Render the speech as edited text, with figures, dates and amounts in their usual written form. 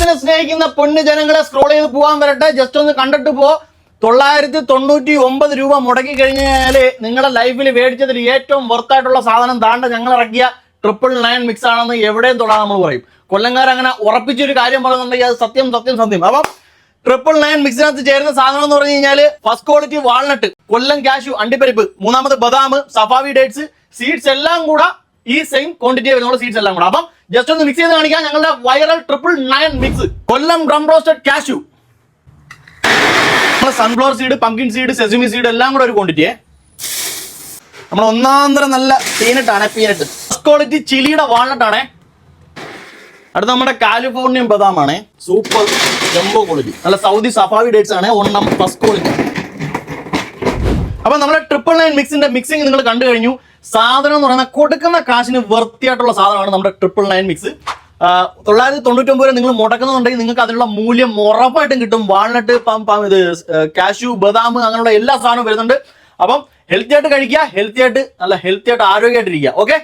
നട്ട്സിനെ സ്നേഹിക്കുന്ന പൊന്നു ജനങ്ങളെ സ്ക്രോൾ ചെയ്ത് പോകാൻ വരട്ടെ. ജസ്റ്റ് ഒന്ന് കണ്ടിട്ട് പോ. 999 രൂപ മുടക്കി കഴിഞ്ഞാൽ നിങ്ങളുടെ ലൈഫിൽ മേടിച്ചതിൽ ഏറ്റവും വർത്തായിട്ടുള്ള സാധനം താണ്ട ഞങ്ങൾ ഇറക്കിയ 999 മിക്സ് ആണെന്ന് എവിടെയും തൊടാൻ നമ്മൾ പറയും. കൊല്ലംകാരങ്ങനെ ഉറപ്പിച്ചൊരു കാര്യം പറയുന്നുണ്ടെങ്കിൽ അത് സത്യം. അപ്പം 999 മിക്സിനകത്ത് ചേരുന്ന സാധനം എന്ന് പറഞ്ഞു കഴിഞ്ഞാൽ ഫസ്റ്റ് ക്വാളിറ്റി വാൾനട്ട്, കൊല്ലം കാഷ്യൂ അണ്ടിപ്പരിപ്പ്, മൂന്നാമത് ബദാം, സഫാവി ഡേറ്റ്സ്, സീഡ്സ് എല്ലാം കൂടെ ഈ സെയിം ക്വാണ്ടിറ്റി വരുന്ന സീഡ്സ് എല്ലാം കൂടെ. അപ്പം ജസ്റ്റ് ഒന്ന് മിക്സ് ചെയ്ത് കാണിക്കാം ഞങ്ങളുടെ viral 999 mix. Kollam drum roasted cashew, sunflower seed, pumpkin seed, sesame seed എല്ലാം കൂടെ ഒരു ക്വാണ്ടിറ്റിയെ. നമ്മൾ ഒന്നാന്തരം നല്ല പീനട്ടാണ്. പീനട്ട് ഫസ്റ്റ് ക്വാളിറ്റി ചിലിയുടെ വാൾനട്ടാണ്. അടുത്ത നമ്മുടെ കാലിഫോർണിയൻ ബദാമാണ്, സൂപ്പർ ജംബോ ക്വാളിറ്റി. നല്ല സൗദി സഫാവി ഡേറ്റ്സ് ആണ്, ഒരെണ്ണം ഫസ്റ്റ് ക്വാളിറ്റി. അപ്പൊ നമ്മുടെ 999 മിക്സിന്റെ മിക്സിംഗ് നിങ്ങൾ കണ്ടു കഴിഞ്ഞു. സാധനം എന്ന് പറയുന്നത് കൊടുക്കുന്ന കാശിന് വൃത്തിയായിട്ടുള്ള സാധനമാണ് നമ്മുടെ 999 മിക്സ്. 999 രൂപ നിങ്ങൾ മുടക്കുന്നുണ്ടെങ്കിൽ നിങ്ങൾക്ക് അതിനുള്ള മൂല്യം ഉറപ്പായിട്ടും കിട്ടും. വാൾനട്ട്, ഇത് കാഷ്യൂ, ബദാം അങ്ങനെയുള്ള എല്ലാ സാധനവും വരുന്നുണ്ട്. അപ്പം ഹെൽത്തി ആയിട്ട് കഴിക്കുക, ഹെൽത്തി ആയിട്ട് ആരോഗ്യമായിട്ടിരിക്കുക. ഓക്കെ.